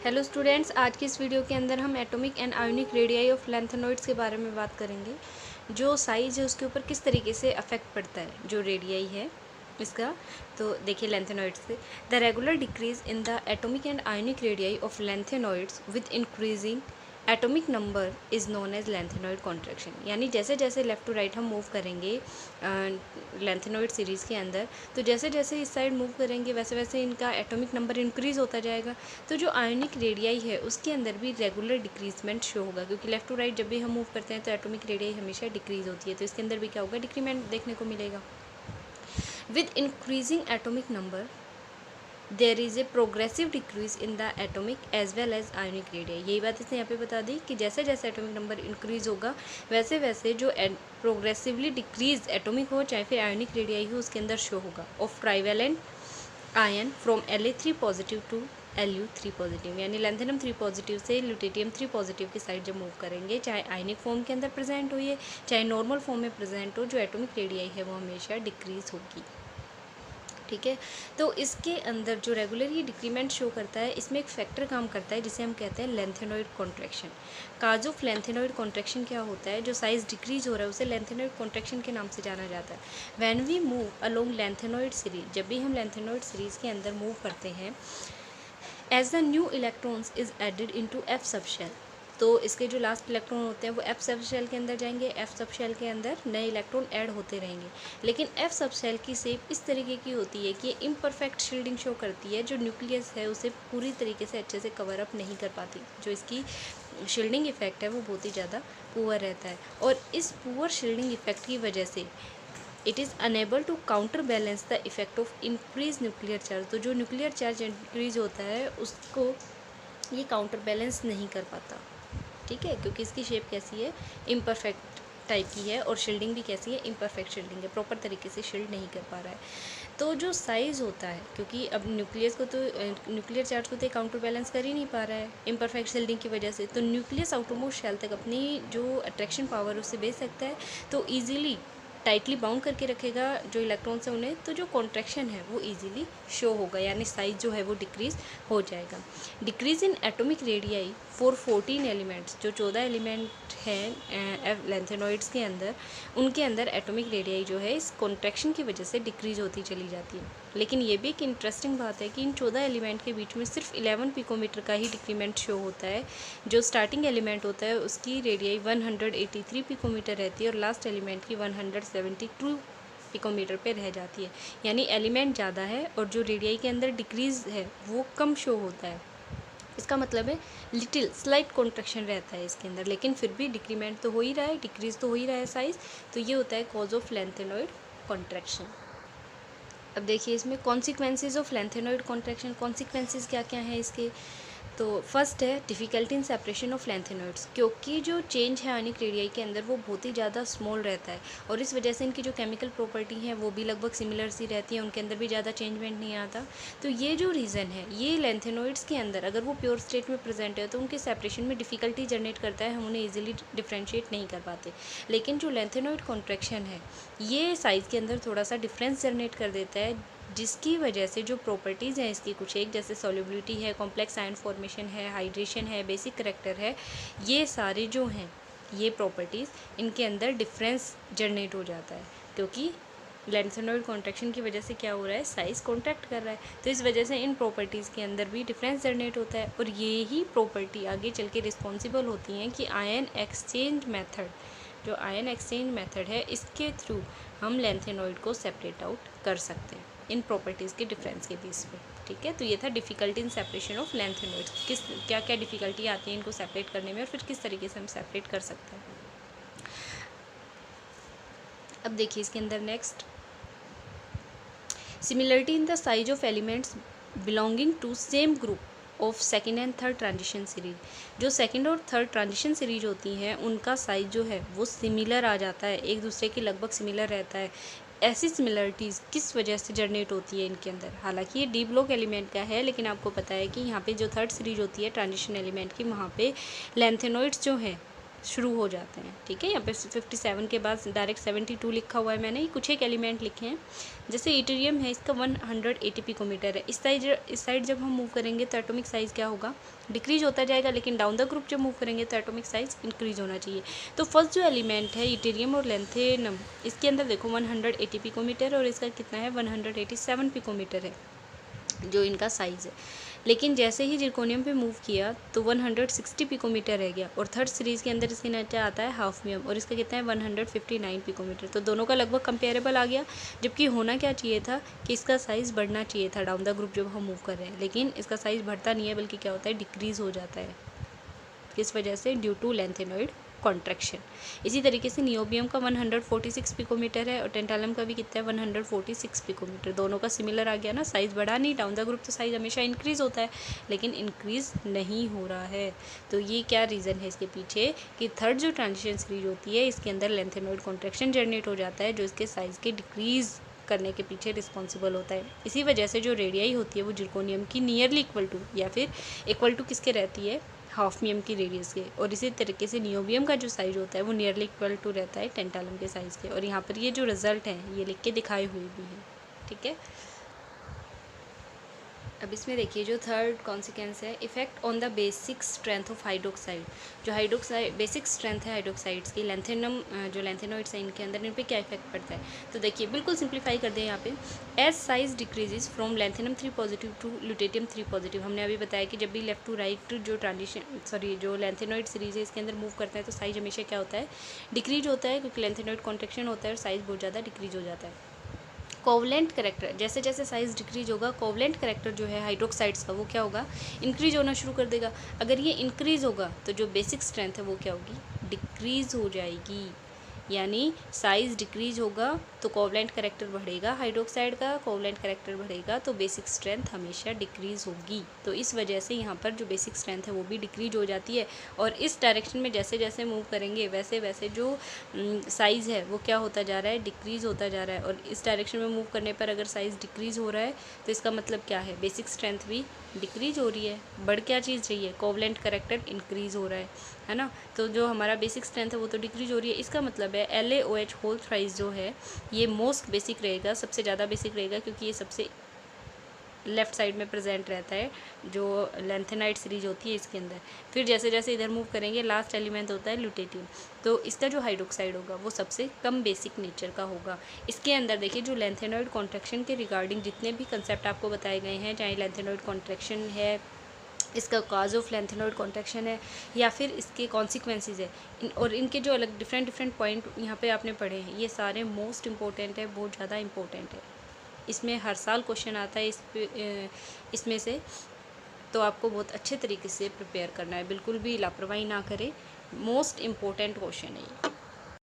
Hello students, आज की इस वीडियो के अंदर हम atomic and ionic radii of lanthanoids के बारे में बात करेंगे। जो साइज है उसके ऊपर किस तरीके से अफेक्ट पड़ता है जो रेडियाई है इसका। तो देखिए लैंथेनॉइड्स से the regular decrease in the atomic and ionic radii of lanthanoids with increasing atomic number is known as lanthanoid contraction. यानी जैसे जैसे लेफ़्ट टू राइट हम मूव करेंगे लैंथेनॉइड सीरीज़ के अंदर, तो जैसे जैसे इस साइड मूव करेंगे वैसे वैसे इनका एटॉमिक नंबर इंक्रीज़ होता जाएगा। तो जो आयोनिक रेडियाई है उसके अंदर भी रेगुलर डिक्रीजमेंट शो होगा, क्योंकि लेफ़्ट टू राइट जब भी हम मूव करते हैं तो एटॉमिक रेडियाई हमेशा डिक्रीज़ होती है, तो इसके अंदर भी क्या होगा, डिक्रीमेंट देखने को मिलेगा। With increasing atomic number there is a progressive decrease in the atomic as well as ionic radii. यही बात इसने यहाँ पे बता दी कि जैसे जैसे एटॉमिक नंबर इंक्रीज होगा वैसे वैसे जो प्रोग्रेसिवली डिक्रीज एटॉमिक हो चाहे फिर आयोनिक रेडियाई हो उसके अंदर शो होगा of trivalent ion from La3 positive to Lu3 positive. यानी लैंथेनम 3 पॉजिटिव से ल्यूटेटियम 3 पॉजिटिव की साइड जब मूव करेंगे, चाहे आयनिक फॉर्म के अंदर प्रेजेंट हो ये चाहे नॉर्मल फॉर्म में प्रेजेंट हो, जो एटॉमिक रेडियाई है वो हमेशा डिक्रीज होगी। ठीक है, तो इसके अंदर जो रेगुलर ये डिक्रीमेंट शो करता है, इसमें एक फैक्टर काम करता है जिसे हम कहते हैं lanthanoid contraction. Cause of lanthanoid contraction क्या होता है, जो साइज डिक्रीज हो रहा है उसे लैंथेनॉइड कॉन्ट्रैक्शन के नाम से जाना जाता है। When we move along lanthanoid series, जब भी हम लैंथेनॉइड सीरीज के अंदर मूव करते हैं, as the new electrons is added into F sub shell, तो इसके जो लास्ट इलेक्ट्रॉन होते हैं वो एफ सब शेल के अंदर जाएंगे, एफ सब शेल के अंदर नए इलेक्ट्रॉन ऐड होते रहेंगे। लेकिन एफ सब शेल की शेप इस तरीके की होती है कि ये इम्परफेक्ट शील्डिंग शो करती है, जो न्यूक्लियस है उसे पूरी तरीके से अच्छे से कवर अप नहीं कर पाती, जो इसकी शील्डिंग इफेक्ट है वो बहुत ही ज़्यादा पुअर रहता है। और इस पुअर शील्डिंग इफेक्ट की वजह से it is unable to counter balance the effect of increase nuclear charge. तो जो न्यूक्लियर चार्ज इंक्रीज होता है उसको ये काउंटर बैलेंस नहीं कर पाता। ठीक है, क्योंकि इसकी शेप कैसी है, इम्परफेक्ट टाइप की है, और शील्डिंग भी कैसी है, इम्परफेक्ट शील्डिंग है, प्रॉपर तरीके से शील्ड नहीं कर पा रहा है। तो जो साइज़ होता है, क्योंकि अब न्यूक्लियस को तो न्यूक्लियर चार्ज को तो काउंटर बैलेंस कर ही नहीं पा रहा है इम्परफेक्ट शील्डिंग की वजह से, तो न्यूक्लियस आउटरमोस्ट शेल तक अपनी जो अट्रैक्शन पावर उसे भेज सकता है, तो ईजिली टाइटली बाउंड करके रखेगा जो इलेक्ट्रॉन्स हैं उन्हें, तो जो कॉन्ट्रैक्शन है वो इजीली शो होगा, यानी साइज जो है वो डिक्रीज हो जाएगा। Decrease in atomic radii for 14 elements, जो 14 एलिमेंट हैं लैंथेनॉइड्स के अंदर, उनके अंदर एटॉमिक रेडियाई जो है इस कॉन्ट्रैक्शन की वजह से डिक्रीज होती चली जाती है। लेकिन ये भी एक इंटरेस्टिंग बात है कि इन 14 एलिमेंट के बीच में सिर्फ 11 पिकोमीटर का ही डिक्रीमेंट शो होता है। जो स्टार्टिंग एलिमेंट होता है उसकी रेडियाई 183 पिकोमीटर रहती है और लास्ट एलिमेंट की 172 पिकोमीटर पे रह जाती है। यानी एलिमेंट ज़्यादा है और जो रेडियाई के अंदर डिक्रीज है वो कम शो होता है। इसका मतलब है लिटिल स्लाइट कॉन्ट्रैक्शन रहता है इसके अंदर, लेकिन फिर भी डिक्रीमेंट तो हो ही रहा है, डिक्रीज तो हो ही रहा है साइज। तो ये होता है कॉज ऑफ लैंथेनॉइड कॉन्ट्रैक्शन। अब देखिए इसमें consequences of lanthanoid contraction, consequences क्या क्या हैं इसके। तो फर्स्ट है difficulty in separation of lanthanoids, क्योंकि जो चेंज है आयोनिक रेडियाई के अंदर वो बहुत ही ज़्यादा स्मॉल रहता है, और इस वजह से इनकी जो केमिकल प्रॉपर्टी है वो भी लगभग सिमिलर सी रहती है, उनके अंदर भी ज़्यादा चेंजमेंट नहीं आता। तो ये जो रीज़न है, ये लैंथेनॉइड्स के अंदर अगर वो प्योर स्टेट में प्रेजेंट है तो उनके सेपरेशन में डिफ़िकल्टी जनरेट करता है, हम उन्हें ईजिली डिफ्रेंशिएट नहीं कर पाते। लेकिन जो लैंथेनॉइड कॉन्ट्रैक्शन है ये साइज़ के अंदर थोड़ा सा डिफरेंस जनरेट कर देता है, जिसकी वजह से जो प्रॉपर्टीज़ हैं इसकी कुछ एक, जैसे सॉल्युबिलिटी है, कॉम्प्लेक्स आयन फॉर्मेशन है, हाइड्रेशन है, बेसिक करैक्टर है, ये सारे जो हैं ये प्रॉपर्टीज़ इनके अंदर डिफरेंस जनरेट हो जाता है, क्योंकि लैंथेनॉइड कॉन्ट्रैक्शन की वजह से क्या हो रहा है, साइज़ कॉन्ट्रैक्ट कर रहा है, तो इस वजह से इन प्रॉपर्टीज़ के अंदर भी डिफरेंस जनरेट होता है। और ये ही प्रॉपर्टी आगे चल के रिस्पॉन्सिबल होती हैं कि आयन एक्सचेंज मेथड, जो आयन एक्सचेंज मेथड है इसके थ्रू हम लैंथेनॉइड को सेपरेट आउट कर सकते हैं इन प्रॉपर्टीज़ के डिफरेंस के बेस पे। ठीक है, तो ये था difficulty in separation of lanthanoids, किस क्या क्या डिफ़िकल्टी आती है इनको सेपरेट करने में और फिर किस तरीके से हम सेपरेट कर सकते हैं। अब देखिए इसके अंदर next, similarity in the size of elements belonging to same group of second and third transition series. जो सेकेंड और थर्ड ट्रांजिशन सीरीज होती हैं उनका साइज जो है वो सिमिलर आ जाता है, एक दूसरे के लगभग सिमिलर रहता है। ऐसी सिमिलरिटीज़ किस वजह से जनरेट होती है इनके अंदर, हालांकि ये डी ब्लॉक एलिमेंट का है, लेकिन आपको पता है कि यहाँ पे जो थर्ड सीरीज होती है ट्रांजिशन एलिमेंट की, वहाँ पे लैंथेनॉइड्स जो हैं शुरू हो जाते हैं। ठीक है, यहाँ पे 57 के बाद डायरेक्ट 72 लिखा हुआ है मैंने, ये कुछ एक एलिमेंट लिखे हैं। जैसे इटेरियम है, इसका 180 पिकोमीटर है। इस साइड जब हम मूव करेंगे तो एटॉमिक साइज़ क्या होगा, डिक्रीज होता जाएगा, लेकिन डाउन द ग्रुप जब मूव करेंगे तो एटॉमिक साइज़ इंक्रीज होना चाहिए। तो फर्स्ट जो एलिमेंट है इटेरियम और लेंथेनम, इसके अंदर देखो 180 पिकोमीटर और इसका कितना है 187 पिकोमीटर है जो इनका साइज़ है। लेकिन जैसे ही जिरकोनियम पे मूव किया तो 160 पिकोमीटर रह गया, और थर्ड सीरीज़ के अंदर इसके नीचे आता है हाफनियम और इसका कितना है 159 पिकोमीटर। तो दोनों का लगभग कंपेरेबल आ गया, जबकि होना क्या चाहिए था कि इसका साइज़ बढ़ना चाहिए था डाउन द ग्रुप जब हम मूव कर रहे हैं, लेकिन इसका साइज़ बढ़ता नहीं है बल्कि क्या होता है डिक्रीज़ हो जाता है। किस वजह से, ड्यू टू लेंथेनॉइड कॉन्ट्रैक्शन। इसी तरीके से नियोबियम का 146 पिकोमीटर है और टेंटालम का भी कितना है 146 पिकोमीटर। दोनों का सिमिलर आ गया ना, साइज़ बढ़ा नहीं, डाउन द ग्रुप तो साइज़ हमेशा इंक्रीज़ होता है लेकिन इंक्रीज़ नहीं हो रहा है। तो ये क्या रीज़न है इसके पीछे कि थर्ड जो ट्रांजिशन सीरीज होती है इसके अंदर लेंथेनॉइड कॉन्ट्रैक्शन जनरेट हो जाता है जो इसके साइज़ के डिक्रीज़ करने के पीछे रिस्पॉन्सिबल होता है। इसी वजह से जो रेडियाई होती है वो जिरकोनियम की नियरली इक्वल टू या फिर इक्वल टू किसके रहती है, हाफनियम की रेडियस के। और इसी तरीके से नियोबियम का जो साइज होता है वो नियरली इक्वल टू रहता है टेंटालम के साइज़ के। और यहाँ पर ये जो रिजल्ट हैं ये लिख के दिखाए हुए भी हैं। ठीक है, अब इसमें देखिए जो थर्ड कॉन्सिक्वेंस है, effect on the basic strength of hydroxide. जो हाइड्रोक्साइड बेसिक स्ट्रेंथ है हाइड्रोक्साइड्स की, लेंथेनम जो लेंथेनॉइड्स हैं इनके अंदर, इन पे क्या इफेक्ट पड़ता है। तो देखिए बिल्कुल सिंप्लीफाई कर दें यहाँ पे, as size decreases from lanthanum 3 positive to lutetium 3 positive. हमने अभी बताया कि जब भी लेफ्ट टू राइट जो लेंथेनॉइड सीरीज है इसके अंदर मूव करता है तो साइज हमेशा क्या होता है, डिक्रीज होता है, क्योंकि लेंथेनॉइड कॉन्ट्रैक्शन होता है और साइज बहुत ज़्यादा डिक्रीज हो जाता है। कोवलेंट करेक्टर, जैसे जैसे साइज़ डिक्रीज होगा कोवलेंट करेक्टर जो है हाइड्रोक्साइड्स का वो क्या होगा, इंक्रीज होना शुरू कर देगा। अगर ये इंक्रीज होगा तो जो बेसिक स्ट्रेंथ है वो क्या होगी, डिक्रीज हो जाएगी। यानी साइज़ डिक्रीज होगा तो कोवलेंट करेक्टर बढ़ेगा हाइड्रोक्साइड का, कोवलेंट करेक्टर बढ़ेगा तो बेसिक स्ट्रेंथ हमेशा डिक्रीज होगी। तो इस वजह से यहाँ पर जो बेसिक स्ट्रेंथ है वो भी डिक्रीज हो जाती है। और इस डायरेक्शन में जैसे जैसे मूव करेंगे वैसे वैसे जो साइज़ है वो क्या होता जा रहा है, डिक्रीज़ होता जा रहा है। और इस डायरेक्शन में मूव करने पर अगर साइज़ डिक्रीज़ हो रहा है तो इसका मतलब क्या है, बेसिक स्ट्रेंथ भी डिक्रीज हो रही है। बढ़ क्या चीज़ रही है, कोवलेंट करेक्टर इंक्रीज़ हो रहा है ना। तो जो हमारा बेसिक स्ट्रेंथ है वो तो डिक्रीज हो रही है। इसका मतलब है LaOH होल थ्राइस जो है ये मोस्ट बेसिक रहेगा, सबसे ज़्यादा बेसिक रहेगा, क्योंकि ये सबसे लेफ़्ट साइड में प्रेजेंट रहता है जो लेंथेनाइड सीरीज होती है इसके अंदर। फिर जैसे जैसे इधर मूव करेंगे लास्ट एलिमेंट होता है ल्यूटेटियम, तो इसका जो हाइड्रोक्साइड होगा वो सबसे कम बेसिक नेचर का होगा। इसके अंदर देखिए जो लेंथेनॉइड कॉन्ट्रैक्शन के रिगार्डिंग जितने भी कंसेप्ट आपको बताए गए हैं, चाहे लेंथेनॉइड कॉन्ट्रैक्शन है, इसका कॉज ऑफ लेंथेनॉइड कॉन्ट्रैक्शन है, या फिर इसके कॉन्सिक्वेंसेस है, और इनके जो अलग डिफरेंट पॉइंट यहाँ पे आपने पढ़े हैं, ये सारे मोस्ट इंपॉर्टेंट है, बहुत ज़्यादा इंपॉर्टेंट है। इसमें हर साल क्वेश्चन आता है इसमें से, तो आपको बहुत अच्छे तरीके से प्रिपेयर करना है, बिल्कुल भी लापरवाही ना करें। मोस्ट इम्पोर्टेंट क्वेश्चन है ये।